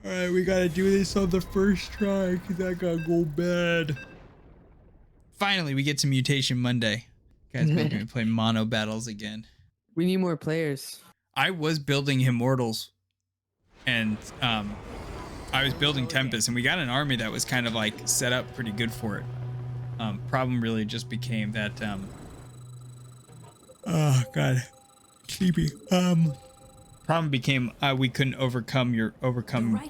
Alright, we gotta do this on the first try because I gotta go bed. Finally, we get to Mutation Monday. Guys making me play mono battles again. We need more players. I was building Immortals and I was building Tempest, and we got an army that was kind of like set up pretty good for it. Problem really just became that oh god, sleepy. Problem became we couldn't overcome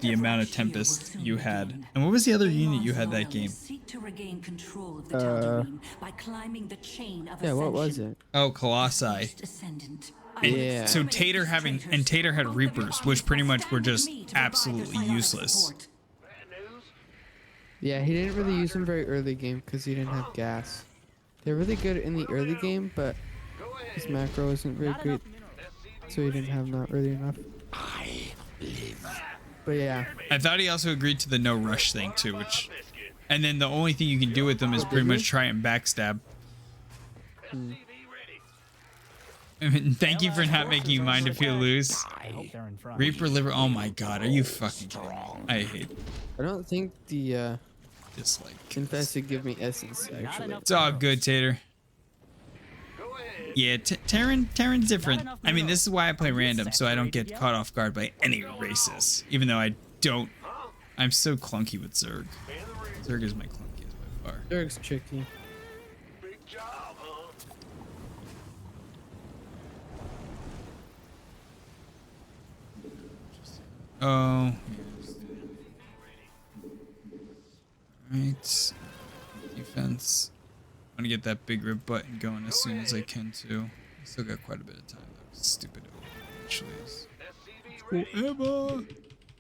the amount of Tempest you had. And what was the other unit you had that game? Yeah, what was it? Oh, Colossi. Yeah. So Tater had Reapers, which pretty much were just absolutely useless. Yeah, he didn't really use them very early game because he didn't have gas. They're really good in the early game, but his macro isn't very great, so he didn't have that early enough. But yeah. I thought he also agreed to the no rush thing too, and then the only thing you can do with them is pretty much try and backstab. I mean, thank you for not making mine if you lose. Reaper liver. Oh my god, are you fucking kidding me? I hate it. I don't think the Dislike. Infested give me essence actually. It's all good, Tater. Yeah, Terran's different. I mean, this is why I play random, so I don't get caught off guard by any races. Even though I'm so clunky with Zerg. Zerg is my clunkiest by far. Zerg's tricky. Oh. Right. Defense. I'm gonna get that big rib button going as soon as I can too. I still got quite a bit of time though. Stupid actually is. Forever.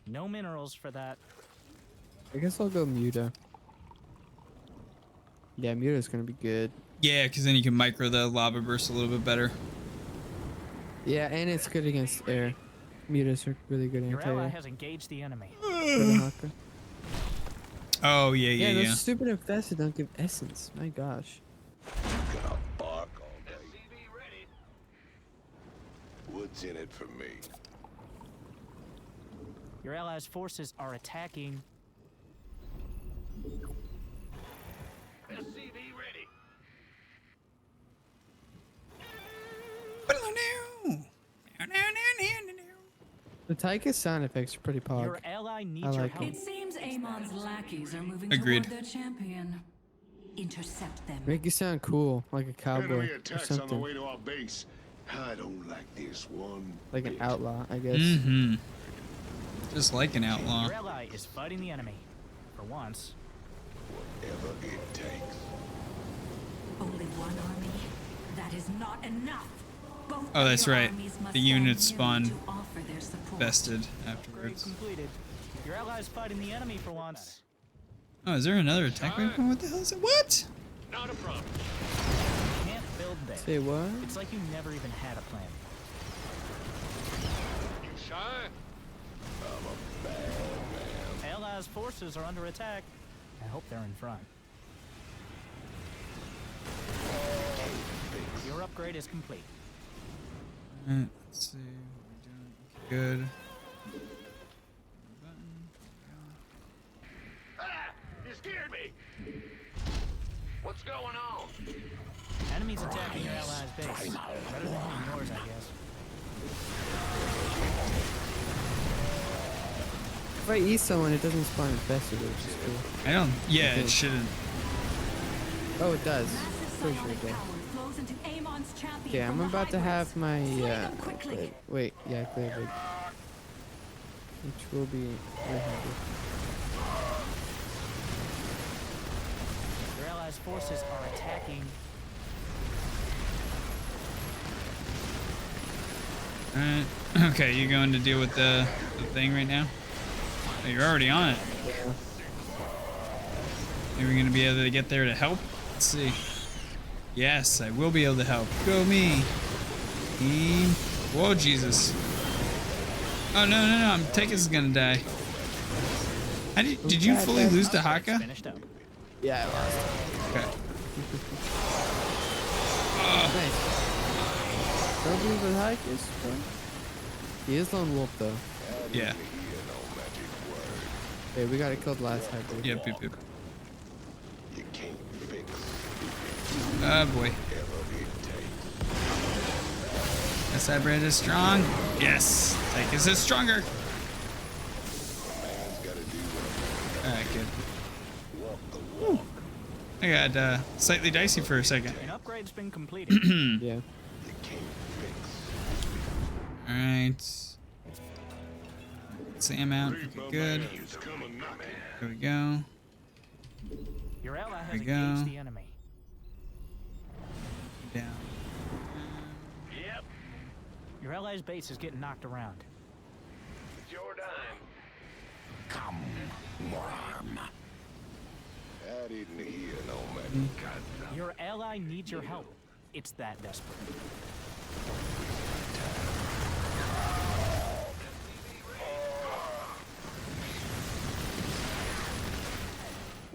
No minerals for that. I guess I'll go Muta. Yeah, Muta's gonna be good. Yeah, because then you can micro the lava burst a little bit better. Yeah, and it's good against air. Mutas are really good Your ally anti-air. has engaged the enemy. Dehaka. Oh yeah. Those stupid infested don't give essence. My gosh. What's in it for me? Your allies' forces are attacking. SCV ready. The Tychus sound effects are pretty pog. Your ally needs I your like help. it. It seems Amon's lackeys are moving Agreed. toward their champion. Intercept them. Make you sound cool, like a cowboy Enemy or attacks on the something. way to our base. I don't like this one. Like an bit. outlaw, I guess. Mm-hmm. Just like an outlaw. Your ally is fighting the enemy. For once. Whatever it takes. Only one army? That is not enough. Both Oh, of that's your right. armies must The stand units near spawn to offer their support. bested Upgrade afterwards. completed. Your ally is fighting the enemy for once. Oh, is there another attack wave? What the hell is it? What? Not a problem. You can't build there. Say what? It's like you never even had a plan. You shy? I'm a bad man. Allies' forces are under attack. I hope they're in front. Your upgrade is complete. Alright, let's see what we're doing. Okay, good. Ah! You scared me! What's going on? Enemies attacking your allies' base. Better than yours, I guess. If I eat someone, it doesn't spawn infested, which is cool. I don't. Yeah, Okay. it shouldn't. Oh, it does. Massive Pretty sure it psionic does. power flows into Amon's champion Okay, I'm from the about to hybrids. have my Slay them quickly. wait, yeah, clear big. Which will be very handy. Your allies' forces are attacking. Alright. Okay, you going to deal with the thing right now? Oh, you're already on it. Yeah. Are we going to be able to get there to help? Let's see. Yes, I will be able to help. Go me. Team. Whoa, Jesus. Oh, no. Tychus is going to die. Did you fully lose to Dehaka? Finished up. Yeah, I lost. Okay. Nice. Don't believe the Tychus, bro. He is lone wolf though. Yeah. Okay, we got it killed last hybrid. Yep. You can't fix Oh boy. whatever it takes. This hybrid is strong. Yes. Tychus is stronger. Man's gotta do what Alright, good. walk the walk. I got slightly dicey for a second. An upgrade's been completed. Yeah. You can't fix. Alright. Sam out. Okay, good. It's coming knocking. There we go. Your ally There has we engaged go. the enemy. Down. Yep, Your ally's base is getting knocked around. it's your dime. Come, worm. That isn't here, no man. Your ally needs your help. It's that desperate.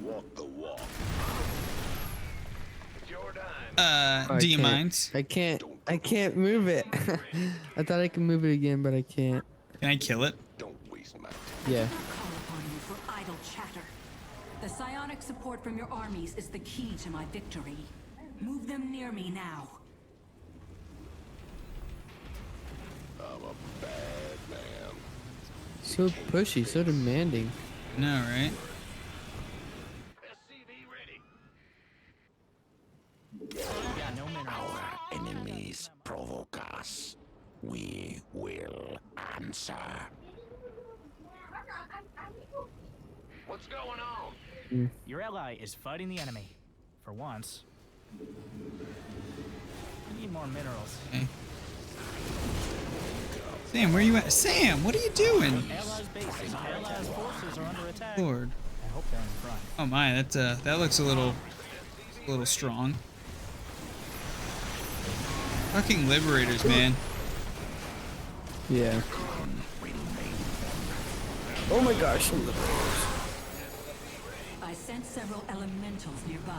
Walk the walk. It's your dime. Oh, Do you can't. mind? I can't move it. I thought I could move it again, but I can't. Can I kill it? Don't waste my time. Yeah. Call upon you for idle chatter. The psionic support from your armies is the key to my victory. Move them near me now. I'm a bad man. So pushy, so demanding. No, right? SCV ready. Yeah, no minerals. Enemies provoke us. We will answer. What's going on? Your ally is fighting the enemy. For once. I need more minerals. Okay. Sam, where you at? Sam, what are you doing? Allies' bases, allies' forces are under attack. Lord. I hope they're in front. Oh my, that looks a little strong. Fucking liberators, man. Yeah. Oh my gosh. I sense several elementals nearby.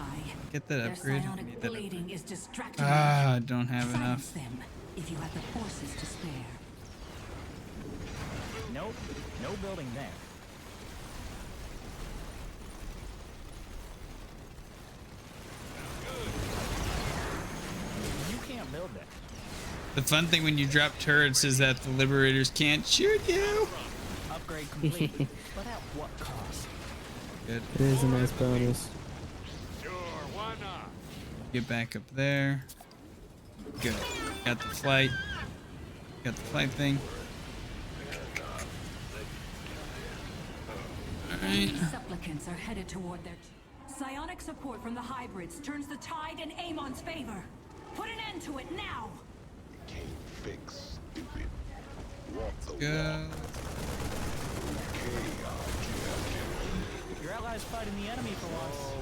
Get that Their upgrade. I psionic need that blading upgrade. is distracting Ah, I don't have me. Silence enough. them if you have the forces to spare. Nope, no building there. You can't build that. The fun thing when you drop turrets is that the liberators can't shoot you. Upgrade complete. But at what cost? Good. It is a nice bonus. Sure, why not? Get back up there. Good. Got the flight. Got the flight thing. Alright. Supplicants are headed toward their... Psionic support from the hybrids turns the tide in Amon's favor. Put an end to it now! Can't fix stupid. Walk the Go. walk. Okay, Your allies fighting the enemy for once.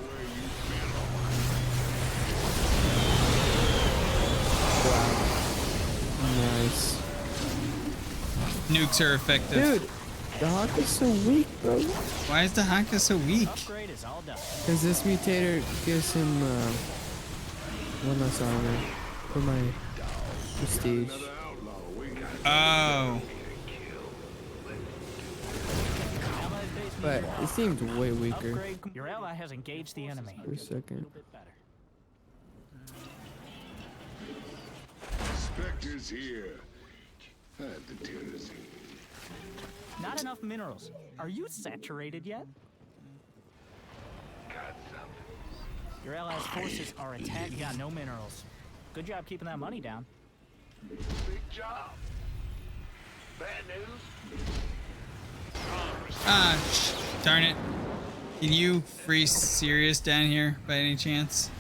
Nice. Nukes are effective. Dude, Dehaka is so weak, bro. Why is Dehaka so weak? Upgrade is all done. Because this mutator gives him one less armor for my prestige. Oh. Allies' base But needs it seems way weaker upgrade. Your ally has engaged the enemy. for a second. A little bit better. Spectre's here. Had the tendency. Not enough minerals. Are you saturated yet? Got something. Your allies' forces are attacked. You got no minerals. Good job keeping that money down. Big job. Bad news. Ah, darn it. Can you free Sirius down here by any chance?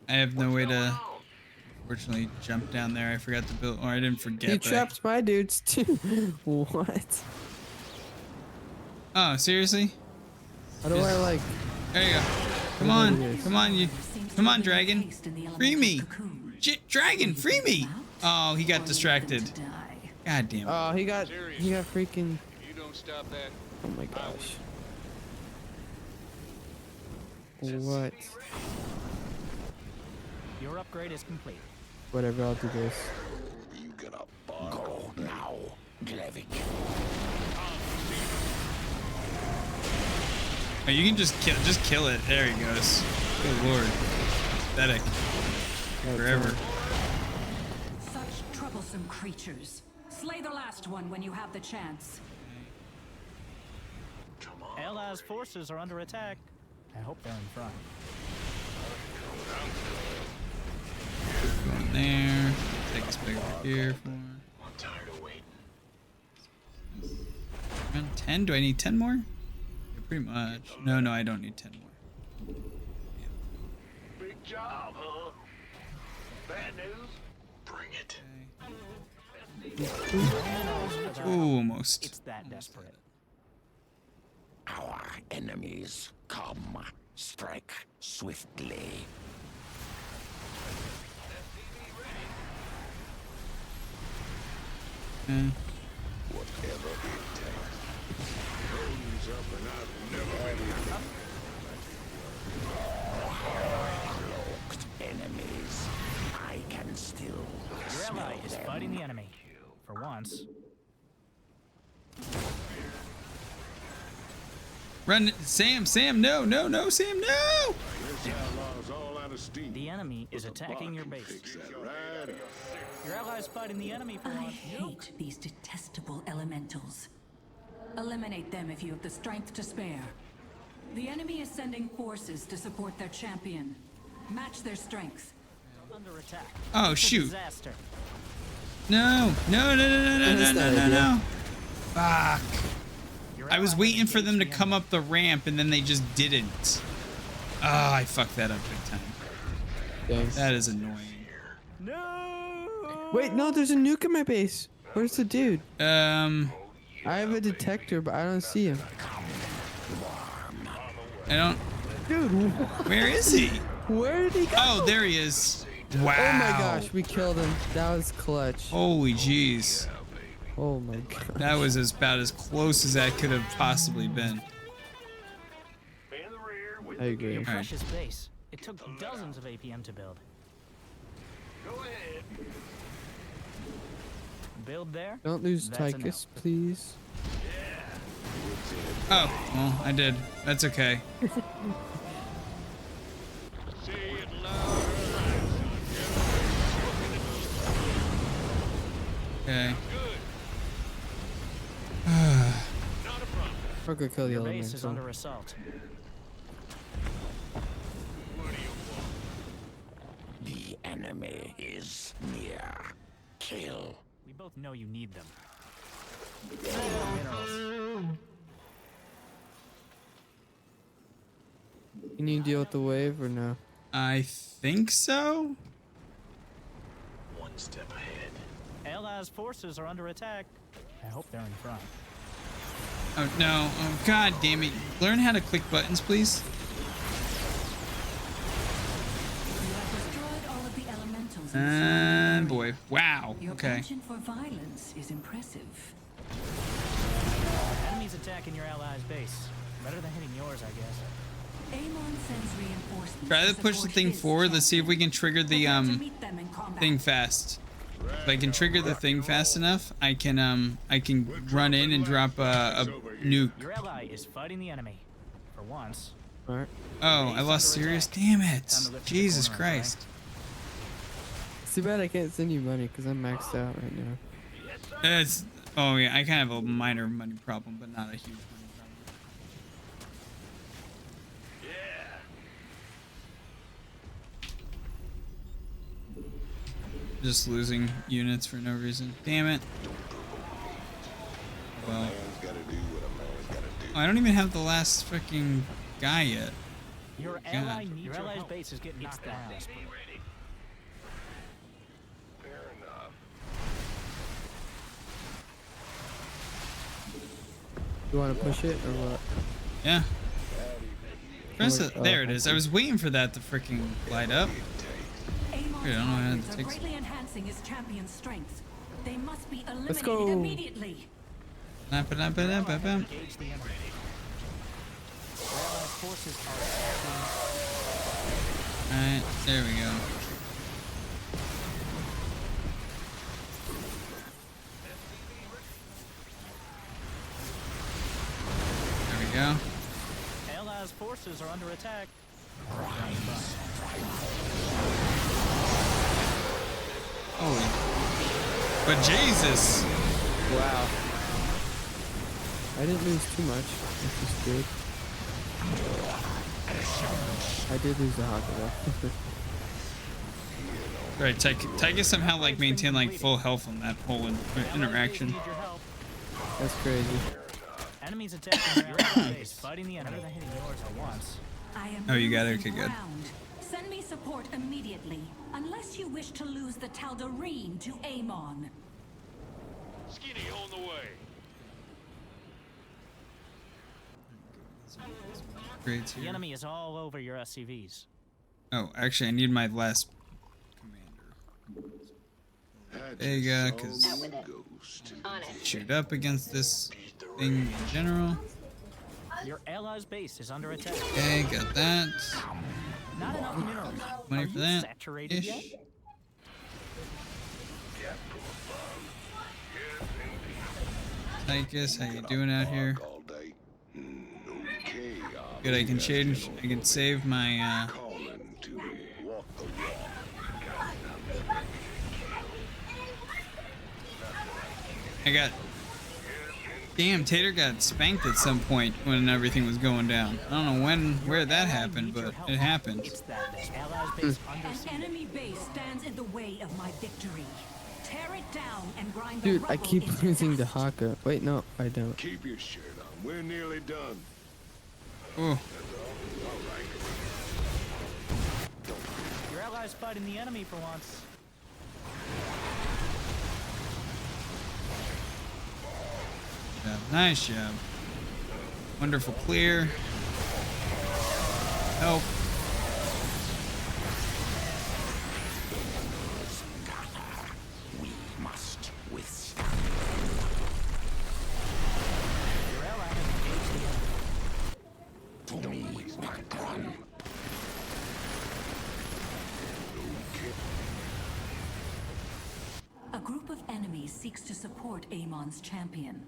I have no way to, fortunately, jump down there. I forgot to build, or I didn't forget. He but I- traps my dudes too. What? Oh, seriously? How do I like? There you go. Come What on, it is. come on, you. Seems to Come on, be a dragon. taste in the Free me. elemental cocoon. Dragon, free me. Oh, he got Or leave them distracted. to die. God damn it. Oh, he got freaking. You don't stop that. Oh my gosh. What? Your upgrade is complete. Whatever, I'll do this. You gonna bug Go now. you can just kill it. There he goes. Good lord. Pathetic. Forever. Such troublesome creatures. Slay the last one when you have the chance. Allies' forces are under attack. I hope they're in front. Go in there. Take this big over here for. I'm tired of waiting. Around 10? Do I need 10 more? Yeah, pretty much. No, I don't need 10 more. Big job, huh? Bad news? Bring it. Ooh, almost. It's that desperate. Our enemies come. Strike swiftly. Whatever it takes. Bones up and I've never been Cloaked enemies. I can still Your smell ally is them. fighting the enemy. For once. Run, Sam, no, Sam, no! This outlaw's all out of steam. The enemy is attacking your base. Fix that right up. Your ally is fighting the enemy for I once. hate these detestable elementals. Eliminate them if you have the strength to spare. The enemy is sending forces to support their champion. Match their strength. Under attack. Oh, It's a shoot. disaster. No. Fuck. Your I was ally waiting has for them to engaged the come enemy. up the ramp and then they just didn't. Ah, I fucked that up big time. Thanks. That is annoying. No! Wait, no, there's a nuke in my base. Where's the dude? I I have a detector, but I don't see him. don't. Dude, Where is he? where did he go? Oh, there he is. Wow. Oh my gosh, we killed him. That was clutch. Holy jeez. Oh my god. That was about as close as that could have possibly been. In the rear with I agree. Your Alright. precious base. It took dozens of APM to build. Go ahead. Build there. Don't lose That's Tychus, please. Oh, well, I did. That's okay. Say it louder. Okay. I'll go kill the Your base is elemental. under assault. The enemy is near. Kill. We both know you need them. Minerals. You need to deal with the wave or no? I think so. One step ahead. Allies' forces are under attack. I hope they're in front. Oh, no. Oh, god damn it. Learn how to click buttons, please. You have destroyed all of the elementals. And boy. Wow. Your Okay. penchant for violence is impressive. Enemies attacking your allies' base. Better than hitting yours, I guess. Amon sends reinforcements. Try to push the support thing his forward. Let's see if we can champion. trigger the Prepare to meet them in combat. thing fast. If I can trigger the thing fast enough, I can run in and drop a nuke. Your ally is fighting the enemy. For once. Alright. Oh, I lost Sirius. Damn it! Jesus Christ. It's too bad I can't send you money because I'm maxed out right now. It's oh yeah, I kind of have a minor money problem, but not a huge money problem. Just losing units for no reason. Damn it. Well, I don't even have the last freaking guy yet. Your ally needs your ally's base is getting knocked down. Fair enough. You want to push it or what? Yeah. Press it. There it is. I was waiting for that to freaking light up. Amon's Here, I don't know how hybrids to are take- greatly enhancing his champion's strength. They must be eliminated go. immediately. Ba-da-ba-da-ba-bam. Engage the enemy. Your allies' forces are attacking. Alright, there we go. There we go. Allies' forces are under attack. Holy. But Jesus. Wow. I didn't lose too much, which is good. I did lose the Haka though. Right, Tychus somehow like maintained like full health on that whole interaction. That's crazy. Enemies attacking your ally base, fighting the enemy. Better than hitting yours at once. I am Oh, you got it? losing Okay, good. ground. Send me support immediately, unless you wish to lose the Tal'Darim to Amon. Skinny on the way. Great The here. enemy is all over your SCVs. Oh, actually, I need my last commander. Vega, because shoot up against this thing in general. Your ally's base is under attack. Okay, got that. Not enough minerals. Money Are for you that. saturated yet? Ish. Tychus, how you doing out here? All day. Okay, Good, I can change. I can save my. calling to walk the walk. I got. Damn, Tater got spanked at some point when everything was going down. I don't know where that happened, but it happened. It's that the ally's base under An siege. enemy base stands in the way of my victory. Tear it down and grind the Dude, I rubble keep into losing the dust. Haka. Wait, no, I don't. Keep your shirt on. We're nearly done. Oh, Your ally's fighting the enemy for once. job. Nice job. Wonderful clear. Help. We must withstand. Your ally has engaged the enemy. To me, Patron. A group of enemies seeks to support Amon's champion.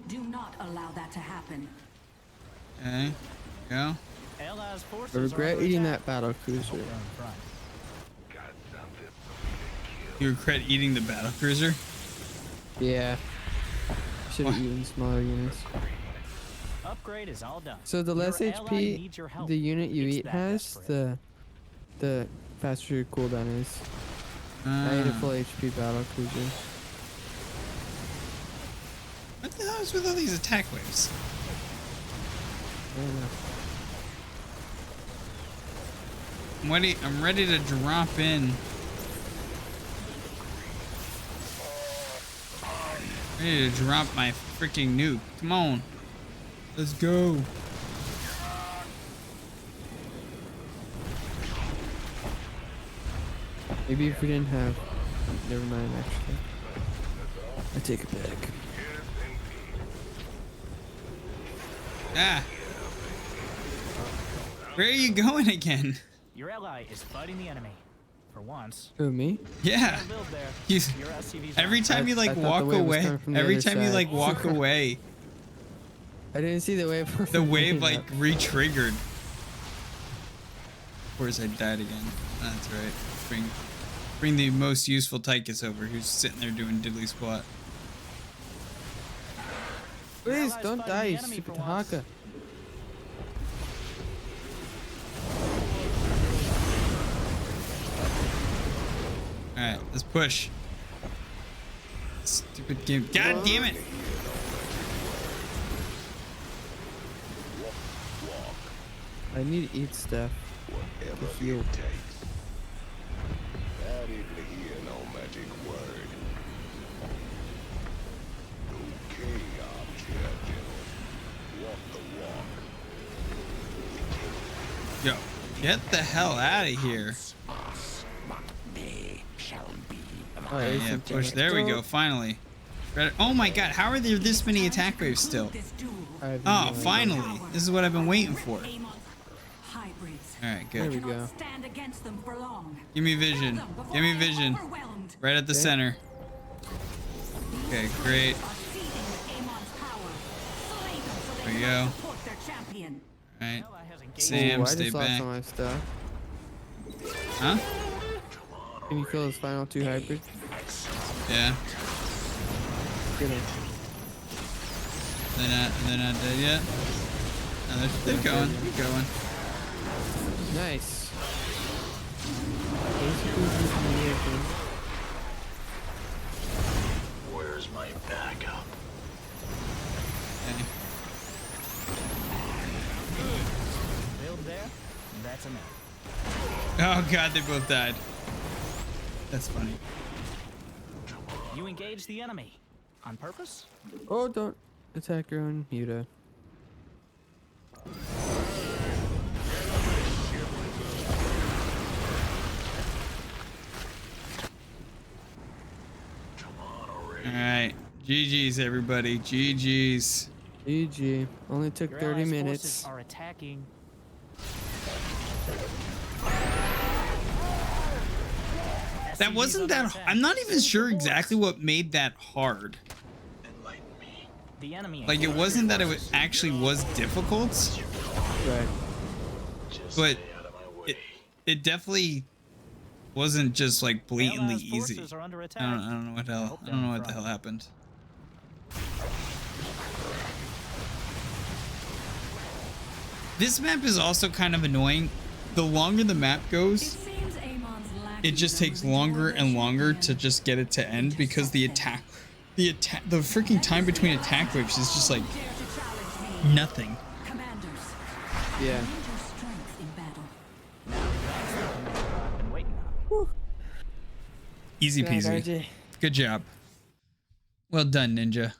Do not allow that to happen. Okay. Go. Allies forces I are regret under eating attack. that battle cruiser. They're in front. You regret eating the battle cruiser? Yeah. Should have eaten smaller units. Upgrade is all done. So the less Your ally HP needs your help. the unit you It's eat that has, desperate. the faster your cooldown is. I need a full HP battle cruiser. What the hell is with all these attack waves? I don't know. I'm ready to drop in. Ready to drop my freaking nuke. Come on. Let's go. Maybe if we didn't have... Never mind, actually. I take it back. Ah. Where are you going again? Your ally is fighting the enemy. For once. Who, me? Yeah. Can't build there. You, Your SCVs are every time you I like thought the walk wave was away, coming from the every other time you side. like walk away, I didn't see the wave. the wave like re-triggered. Of course I died again. That's right. Bring the most useful Tychus over who's sitting there doing diddly squat. Please, allies don't fighting die, the you enemy stupid for once. Haka. Alright, let's push. Stupid game. God damn it! I need to eat stuff. Whatever To heal. it takes. That ain't to hear no magic word. Okay, General. Walk the walk. Yo, get the hell out of here. Us, but they shall be Oh, Yeah, there's yeah, some push. damage. There we go. Finally. Oh my god, how are there this many attack waves still? This duel. I have Oh, no idea. finally. This is what I've been waiting for. Amon's hybrids. Alright, There good. we Cannot go. stand against them for long. Give me vision. Kill them before Give me they are vision. overwhelmed. Right at the Okay. center. Okay, great. Are seething with Amon's power. Slay them so There they you cannot go. support their champion. Alright. Ally has engaged. Sam, Ooh, I stay just lost back. all my stuff. Huh? Can you kill his final 2 hybrids? Yeah. Get him. They're not dead yet. No, they're going. They're going. Nice. Basically, just amazing. Where's my backup? Okay. Build there. That's enough. Oh god, they both died. That's funny. You engage the enemy. On purpose? Oh, don't attack your own Muta. Alright. GG's, everybody. GG's. GG. Only took Your 30 allies' minutes. forces are attacking. That wasn't that. I'm not even sure exactly what made that hard. Enlighten me. The enemy. Like, it wasn't that it actually was difficult, Right. Just but stay out of my way. it definitely wasn't just like blatantly Allies' easy. forces are under attack. I don't know what the hell. I don't know what the hell happened. This map is also kind of annoying. The longer the map goes, it just takes longer and longer to just get it to end because the freaking time between attack waves is just like nothing. Yeah. I've been waiting on. Easy Good night, peasy. RJ. Good job. Well done, Ninja.